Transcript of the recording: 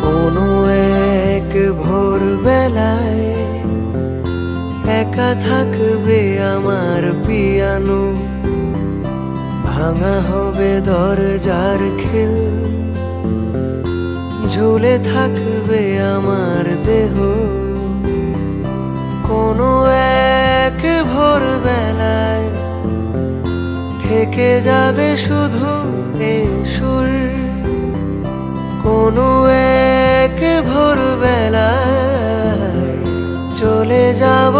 কোনো এক ভোরবেলায় একা থাকবে আমার পিয়ানো, ভাঙা হবে দরজার খিল, ঝুলে থাকবে আমার দেহ। কোনো এক ভোরবেলায় থেকে যাবে শুধু এই সুর, কোনো এক ভোরবেলায় চলে যাব